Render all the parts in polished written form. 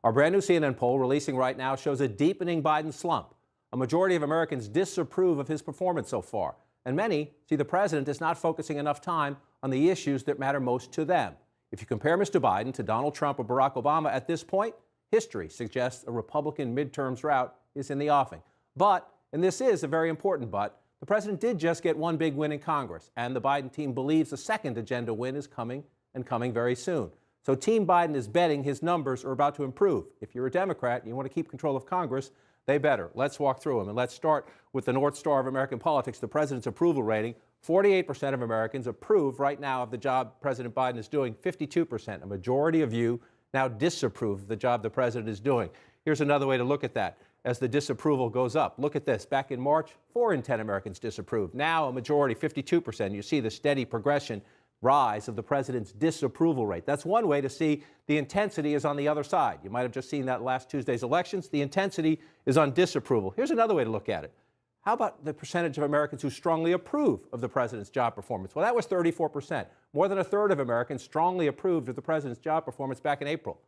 Our brand new CNN poll releasing right now shows a deepening Biden slump. A majority of Americans disapprove of his performance so far, and many see the president as not focusing enough time on the issues that matter most to them. If you compare Mr. Biden to Donald Trump or Barack Obama at this point, history suggests a Republican midterms rout is in the offing. But, and this is a very important but, the president did just get one big win in Congress, and the Biden team believes a second agenda win is coming and coming very soon. So Team Biden is betting his numbers are about to improve. If you're a Democrat and you want to keep control of Congress, they better. Let's walk through them. And let's start with the North Star of American politics, the president's approval rating. 48% of Americans approve right now of the job President Biden is doing. 52%, a majority of you, now disapprove of the job the president is doing. Here's another way to look at that as the disapproval goes up. Look at this. Back in March, 4 in 10 Americans disapproved. Now a majority, 52%. You see the steady progression rise of the president's disapproval rate. That's one way to see the intensity is on the other side. You might have just seen that last Tuesday's elections. The intensity is on disapproval. Here's another way to look at it. How about the percentage of Americans who strongly approve of the president's job performance? Well, that was 34%. More than a third of Americans strongly approved of the president's job performance back in April.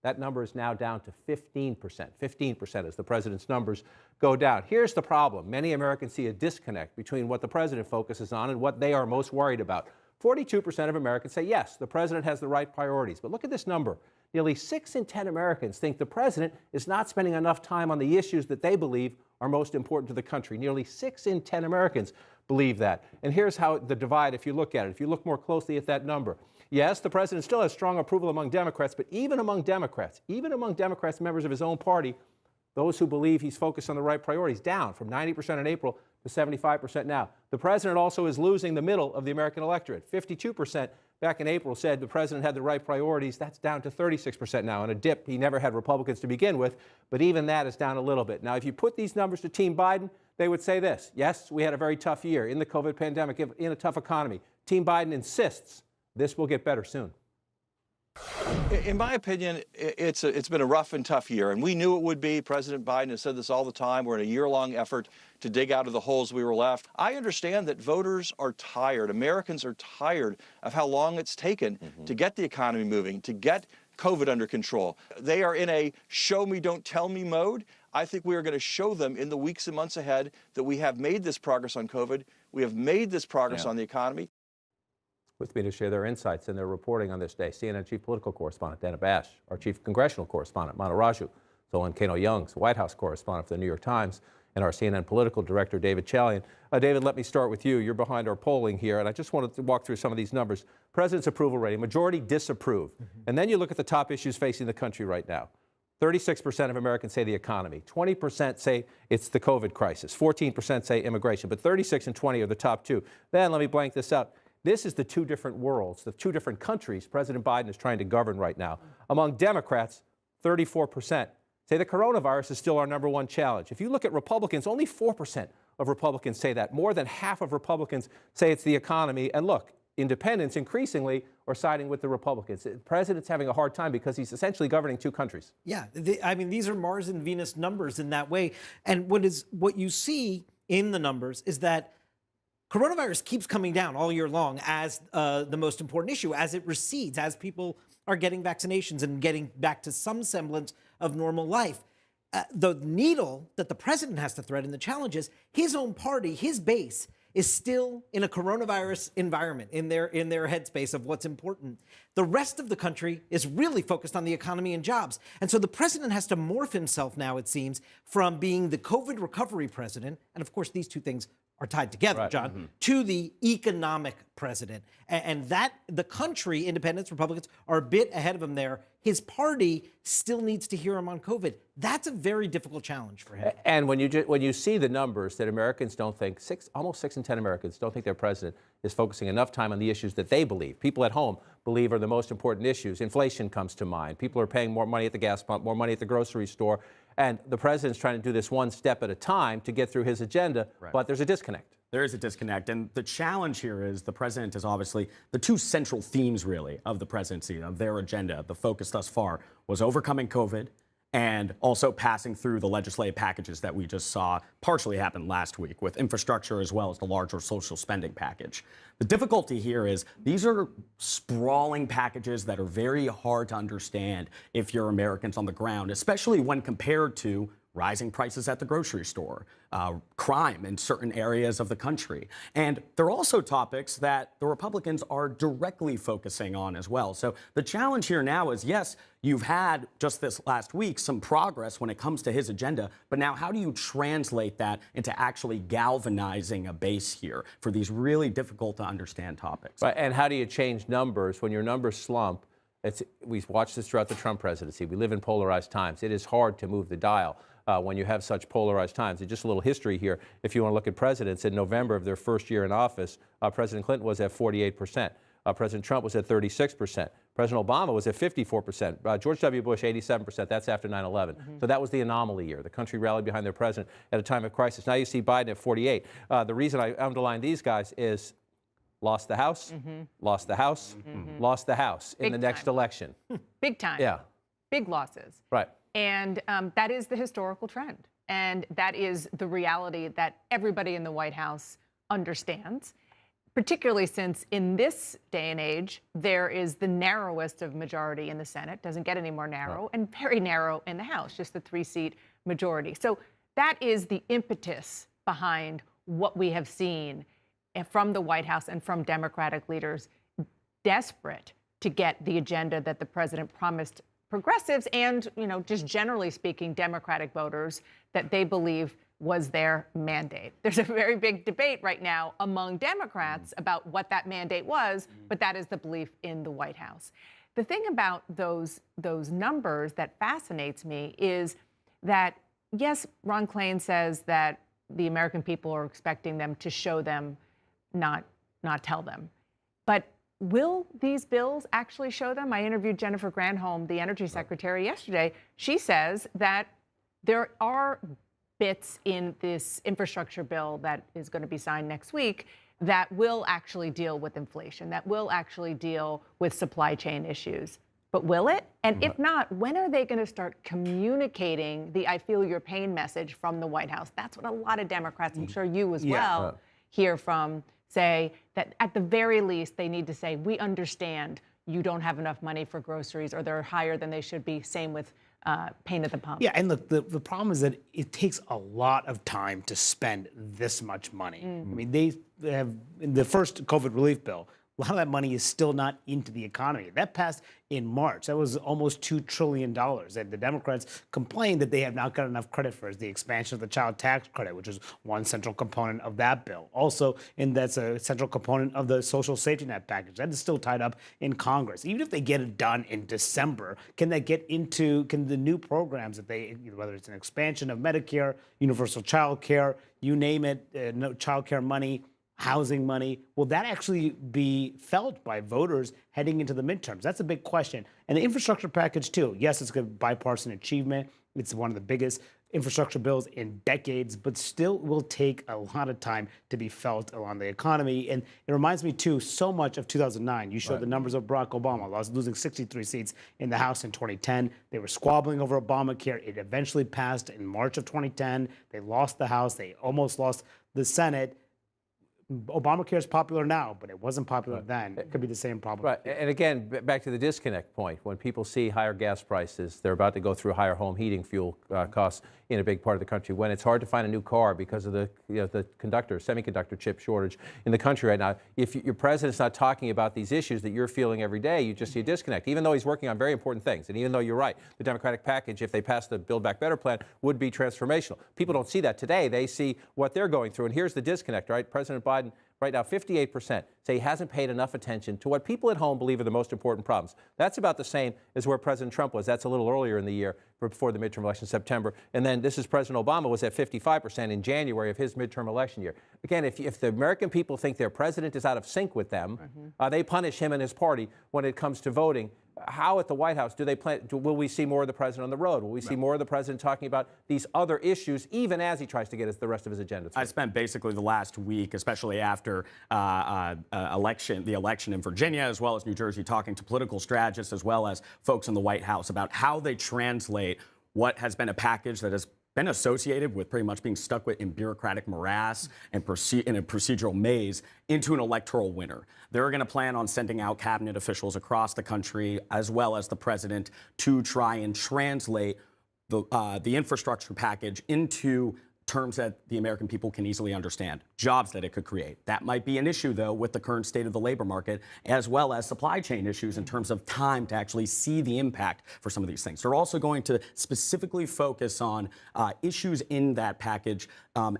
That number is now down to 15%. 15% as the president's numbers go down. Here's the problem. Many Americans see a disconnect between what the president focuses on and what they are most worried about. 42% of Americans say, yes, the president has the right priorities. But look at this number. Nearly 6 in 10 Americans think the president is not spending enough time on the issues that they believe are most important to the country. Nearly 6 in 10 Americans believe that. And here's how the divide, if you look at it, if you look more closely at that number. Yes, the president still has strong approval among Democrats, but even among Democrats, members of his own party, those who believe he's focused on the right priorities, down from 90% in April to 75% now. The president also is losing the middle of the American electorate. 52% back in April said the president had the right priorities. That's down to 36% now. In a dip, he never had Republicans to begin with, but even that is down a little bit. Now, if you put these numbers to Team Biden, they would say this. Yes, we had a very tough year in the COVID pandemic, in a tough economy. Team Biden insists this will get better soon. In my opinion, it's been a rough and tough year, and we knew it would be. President Biden has said this all the time. We're in a year-long effort to dig out of the holes we were left. I understand that voters are tired. Americans are tired of how long it's taken to get the economy moving, to get COVID under control. They are in a show me, don't tell me mode. I think we are going to show them in the weeks and months ahead that we have made this progress on COVID. We have made this progress on the economy. With me to share their insights and their reporting on this day, CNN Chief Political Correspondent Dana Bash, our Chief Congressional Correspondent Manu Raju, Zolan Kano-Young's White House Correspondent for the New York Times, and our CNN Political Director David Chalian. David, let me start with you. You're behind our polling here, and I just wanted to walk through some of these numbers. President's approval rating, majority disapprove. And then you look at the top issues facing the country right now. 36% of Americans say the economy. 20% say it's the COVID crisis. 14% say immigration. But 36 and 20 are the top two. Then let me blank this out. This is the two different worlds, the two different countries President Biden is trying to govern right now. Among Democrats, 34% say the coronavirus is still our number one challenge. If you look at Republicans, only 4% of Republicans say that. More than half of Republicans say it's the economy. And look, independents increasingly are siding with the Republicans. The president's having a hard time because he's essentially governing two countries. Yeah, I mean, these are Mars and Venus numbers in that way. And what you see in the numbers is that coronavirus keeps coming down all year long as the most important issue, as it recedes, as people are getting vaccinations and getting back to some semblance of normal life. The needle that the president has to thread and the challenge is his own party, his base, is still in a coronavirus environment, in their headspace of what's important. The rest of the country is really focused on the economy and jobs. And so the president has to morph himself now, it seems, from being the COVID recovery president, and of course these two things are tied together, John, to the economic president. And that the country, independents, Republicans, are a bit ahead of him there. His party still needs to hear him on COVID. That's a very difficult challenge for him. And when you see the numbers that Americans don't think, almost 6 in 10 Americans don't think their president is focusing enough time on the issues that they believe, people at home believe are the most important issues. Inflation comes to mind. People are paying more money at the gas pump, more money at the grocery store. And the president's trying to do this one step at a time to get through his agenda, but there's a disconnect. There is a disconnect, and the challenge here is the president is obviously the two central themes, really, of the presidency, of their agenda. The focus thus far was overcoming COVID and also passing through the legislative packages that we just saw partially happen last week with infrastructure as well as the larger social spending package. The difficulty here is these are sprawling packages that are very hard to understand if you're Americans on the ground, especially when compared to rising prices at the grocery store, crime in certain areas of the country. And they're also topics that the Republicans are directly focusing on as well. So the challenge here now is, yes, you've had just this last week some progress when it comes to his agenda, but now how do you translate that into actually galvanizing a base here for these really difficult to understand topics? Right, and how do you change numbers when your numbers slump? We've watched this throughout the Trump presidency. We live in polarized times. It is hard to move the dial when you have such polarized times. And just a little history here. If you want to look at presidents, in November of their first year in office, President Clinton was at 48%. President Trump was at 36%. President Obama was at 54%. George W. Bush, 87%. That's after 9/11. So that was the anomaly year. The country rallied behind their president at a time of crisis. Now you see Biden at 48. The reason I underline these guys is lost the House, lost the House, lost the House in the next election. Big time. Yeah. Big losses. Right. And that is the historical trend. And that is the reality that everybody in the White House understands, particularly since in this day and age, there is the narrowest of majority in the Senate, doesn't get any more narrow, and very narrow in the House, just the 3-seat majority. So that is the impetus behind what we have seen from the White House and from Democratic leaders desperate to get the agenda that the president promised progressives and, just generally speaking, Democratic voters that they believe was their mandate. There's a very big debate right now among Democrats about what that mandate was, but that is the belief in the White House. The thing about those numbers that fascinates me is that, yes, Ron Klain says that the American people are expecting them to show them, not tell them. But will these bills actually show them? I interviewed Jennifer Granholm, the Energy Secretary, yesterday. She says that there are bits in this infrastructure bill that is going to be signed next week that will actually deal with inflation, that will actually deal with supply chain issues. But will it? And if not, when are they going to start communicating the I feel your pain message from the White House? That's what a lot of Democrats, I'm sure you as well, hear from, say that at the very least, they need to say, we understand you don't have enough money for groceries or they're higher than they should be. Same with pain at the pump. Yeah, and look, the problem is that it takes a lot of time to spend this much money. I mean, they have, in the first COVID relief bill, a lot of that money is still not into the economy. That passed in March. That was almost $2 trillion. And the Democrats complained that they have not got enough credit for the expansion of the child tax credit, which is one central component of that bill. Also, and that's a central component of the social safety net package. That is still tied up in Congress. Even if they get it done in December, can the new programs that they, whether it's an expansion of Medicare, universal child care, you name it, no child care money, housing money, will that actually be felt by voters heading into the midterms? That's a big question. And the infrastructure package, too. Yes, it's a bipartisan achievement. It's one of the biggest infrastructure bills in decades, but still will take a lot of time to be felt along the economy. And it reminds me, too, so much of 2009. You showed the numbers of Barack Obama, losing 63 seats in the House in 2010. They were squabbling over Obamacare. It eventually passed in March of 2010. They lost the House. They almost lost the Senate. Obamacare is popular now, but it wasn't popular then. It could be the same problem. Right. And again, back to the disconnect point. When people see higher gas prices, they're about to go through higher home heating fuel costs in a big part of the country. When it's hard to find a new car because of the semiconductor chip shortage in the country right now, if your president's not talking about these issues that you're feeling every day, you just see a disconnect, even though he's working on very important things. And even though you're right, the Democratic package, if they pass the Build Back Better plan, would be transformational. People don't see that today. They see what they're going through. And here's the disconnect, right? President Biden, right now, 58% say he hasn't paid enough attention to what people at home believe are the most important problems. That's about the same as where President Trump was. That's a little earlier in the year, before the midterm election, September. And then this is President Obama was at 55% in January of his midterm election year. Again, if the American people think their president is out of sync with them, they punish him and his party when it comes to voting. How at the White House do they plan? Will we see more of the president on the road? Will we see more of the president talking about these other issues, even as he tries to get the rest of his agenda through? I spent basically the last week, especially after the election in Virginia, as well as New Jersey, talking to political strategists as well as folks in the White House about how they translate what has been a package that has been associated with pretty much being stuck in bureaucratic morass and in a procedural maze into an electoral winner. They're going to plan on sending out cabinet officials across the country, as well as the president, to try and translate the infrastructure package into terms that the American people can easily understand, jobs that it could create. That might be an issue, though, with the current state of the labor market, as well as supply chain issues in terms of time to actually see the impact for some of these things. They're also going to specifically focus on issues in that package,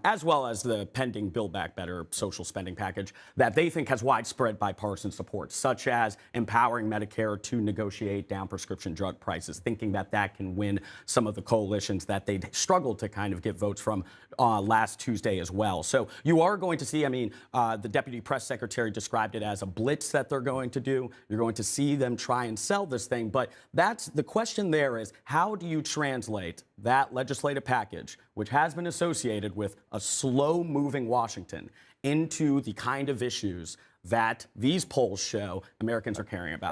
as well as the pending Build Back Better social spending package that they think has widespread bipartisan support, such as empowering Medicare to negotiate down prescription drug prices, thinking that that can win some of the coalitions that they struggled to kind of get votes from last Tuesday as well. So you are going to see, the deputy press secretary described it as a blitz that they're going to do. You're going to see them try and sell this thing. But that's the question there is, how do you translate that legislative package, which has been associated with a slow-moving Washington, into the kind of issues that these polls show Americans are caring about?